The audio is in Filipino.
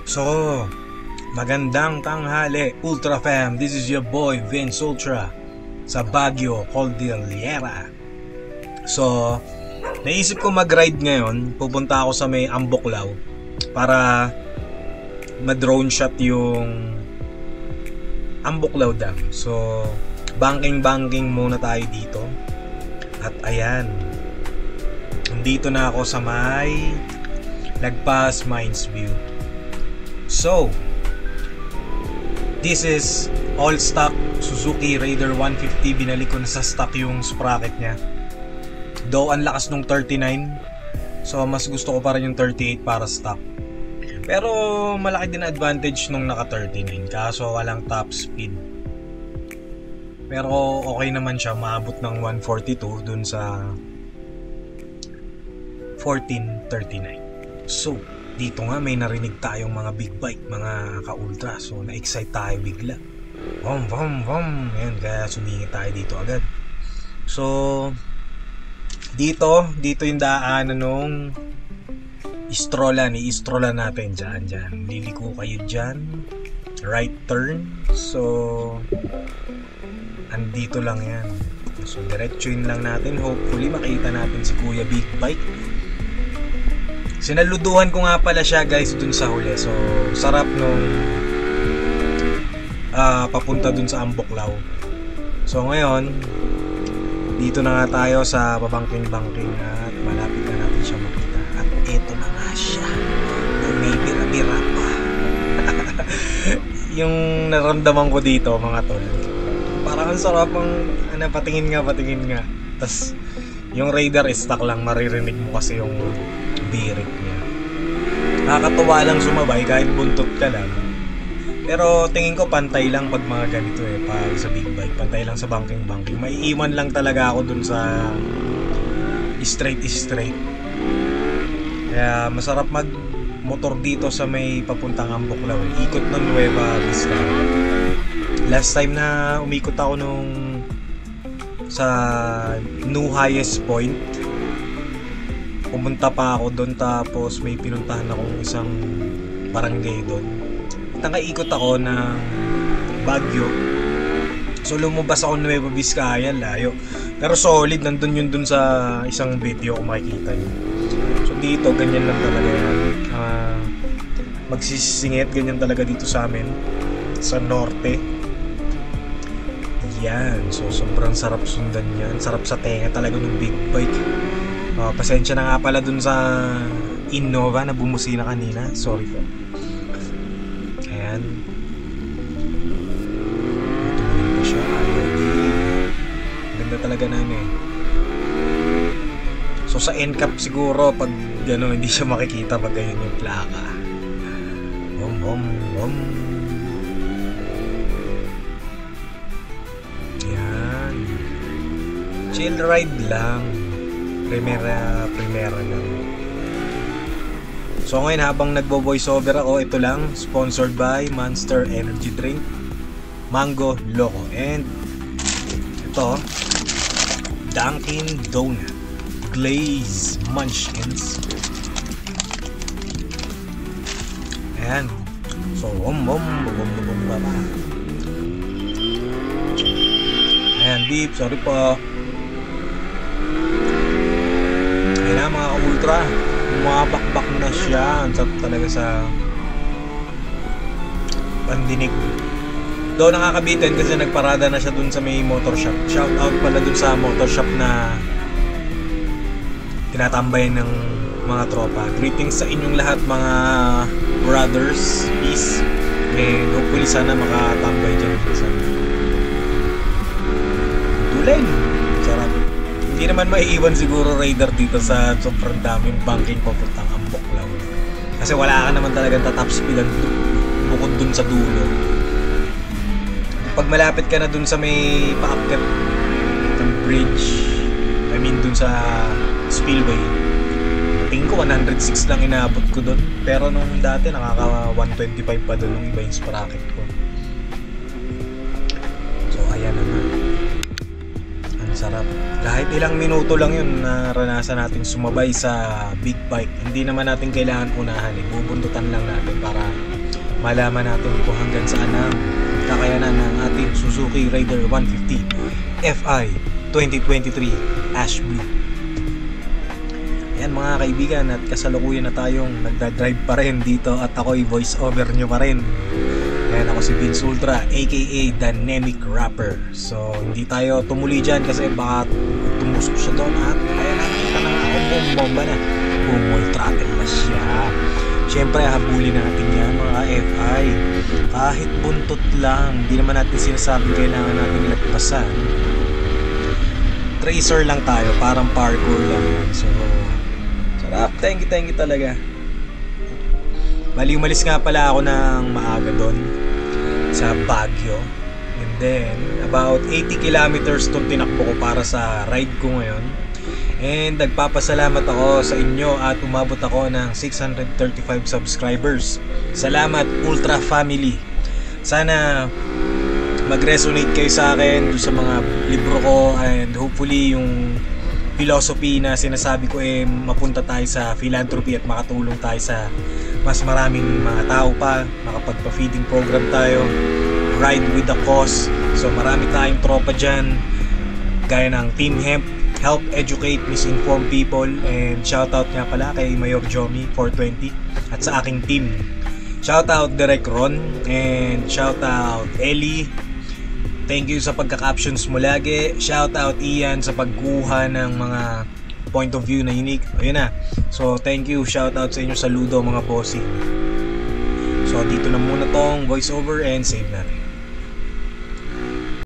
So, magandang tanghali, Ultra Fam. This is your boy, Vince Ultra, sa Baguio, Cordillera. So, naisip ko mag-ride ngayon. Pupunta ako sa may Amboklaw para ma-drone shot yung Amboklaw Dam. So, banking muna tayo dito. At ayan, nandito na ako sa may Lagpas Mines View. So, this is all stock Suzuki Raider 150. Binalik ko na sa stock yung sprocket niya. Though ang lakas nung 39, so mas gusto ko pa rin yung 38 para stock. Pero malaki din advantage nung naka 39, kaso walang top speed. Pero okay naman siya, maabot ng 142 dun sa 1439. So, dito nga may narinig tayong mga big bike, mga ka-ultra. So, na-excite tayo bigla. Vom, vom, vom. Ayan, kaya sumingit tayo dito agad. So, dito yung daanan nung istrolan natin dyan. Liliko kayo dyan. Right turn. So, andito lang yan. So, diretsuin lang natin. Hopefully, makita natin si Kuya Big Bike. Sinaluduhan ko nga pala siya guys dun sa huli. So, sarap nung papunta dun sa Amboklaw. So, ngayon, dito na nga tayo sa babangking-bangking at malapit na natin siya makita. At eto na nga siya. May bira-bira pa. Yung naramdaman ko dito mga tol. Parang ang sarap ang patingin nga. Tas yung radar stock lang, maririnig mo kasi yung birik niya. Nakakatuwa lang sumabay kahit buntot ka lang. Pero tingin ko pantay lang pag mga ganito pag sa big bike, pantay lang sa banking. May iwan lang talaga ako dun sa straight. Kaya masarap mag motor dito sa may papuntang Amboklaw. Ikot ng Nueva Vizcaya. Last time na umikot ako nung sa New Highest Point, pumunta pa ako doon, tapos may pinuntahan akong isang barangay doon. Nakaikot ako ng Baguio. So lumabas ako ng Nueva Vizcaya, layo. Pero solid, nandun yun dun sa isang video kung makikita nyo. So dito, ganyan lang talaga yan. Magsisingit, ganyan talaga dito sa amin. Sa norte. Yan. So sobrang sarap sundan yan. Sarap sa tenga talaga ng big bike. Pasensya na nga pala dun sa Innova na bumusina kanina. Sorry po. Ayan. Tumuloy pa siya. Ganda talaga namin. So sa NCAP siguro pag gano'n hindi siya makikita pag ganyan yung plaka. Bom. Ayan. Chill ride lang. Primera lang. So ngayon habang nagbo-voice over ako, ito lang, sponsored by Monster Energy Drink, Mango Loco, and ito, Dunkin Donut Glaze Munchkins. Ayan. So baba. Ayan, beep, sorry po. Ayan na mga ka-ultra, umabakbak na siya. Ang sarap talaga sa pandinig. Doon nakakabitin kasi nagparada na siya dun sa may motor shop. Shout out pala dun sa motor shop na tinatambayan ng mga tropa. Greetings sa inyong lahat mga brothers. Peace. Hopefully sana makatambay dyan minsan. Tulen. Sarap. Hindi naman maiiwan siguro radar dito sa sobrang daming banking papuntang Amboklaw. Kasi wala ka naman talagang tatap speedan bukod dun sa dulo. Pag malapit ka na dun sa may paakyat ng bridge, I mean dun sa spillway, tingin ko 106 lang inaabot ko dun. Pero nung dati nakaka 125 pa dun nung iba yung sprocket ko. So ayan naman. Sarap. Kahit ilang minuto lang yun naranasan natin sumabay sa big bike. Hindi naman natin kailangan unahan. Bubundutan lang natin para malaman natin kung hanggang saan ang kakayanan ng ating Suzuki Raider 150 Fi 2023 Ash Blue. Ayan mga kaibigan, at kasalukuyan na tayong nagdadrive pa rin dito at ako'y voice over nyo pa rin. Ayan, ako si Vince Ultra aka Dynamic Rapper. So hindi tayo tumuli dyan kasi baka tumusok siya doon at ayan, nakita na ako, bomba na, bumol throttle na siya. Siyempre habulin natin yan mga FI, kahit buntot lang, hindi naman natin sinasabi kailangan natin ilagpasan. Tracer lang tayo, parang parkour lang yan. So sarap, thank you talaga. Bali, umalis nga pala ako ng maaga doon sa Baguio. And then, about 80 kilometers itong tinakbo ko para sa ride ko ngayon. And nagpapasalamat ako sa inyo at umabot ako ng 635 subscribers. Salamat Ultra Family. Sana mag-resonate kayo sa akin doon sa mga libro ko, and hopefully yung philosophy na sinasabi ko mapunta tayo sa philanthropy at makatulong tayo sa mas maraming mga tao pa, makapagpa-feeding program tayo, ride with the cause. So marami tayong tropa dyan, gaya ng Team Hemp, help educate misinformed people. And shoutout nga pala kay Mayor Jomi 420 at sa aking team. Shoutout Direk Ron, and shoutout Ellie. Thank you sa pagka-captions mo lagi. Shoutout Ian sa pagkuha ng mga point of view na unique. Ayun na. So thank you. Shoutout sa inyo sa Ludo mga bossy. So dito na muna tong voiceover and save natin.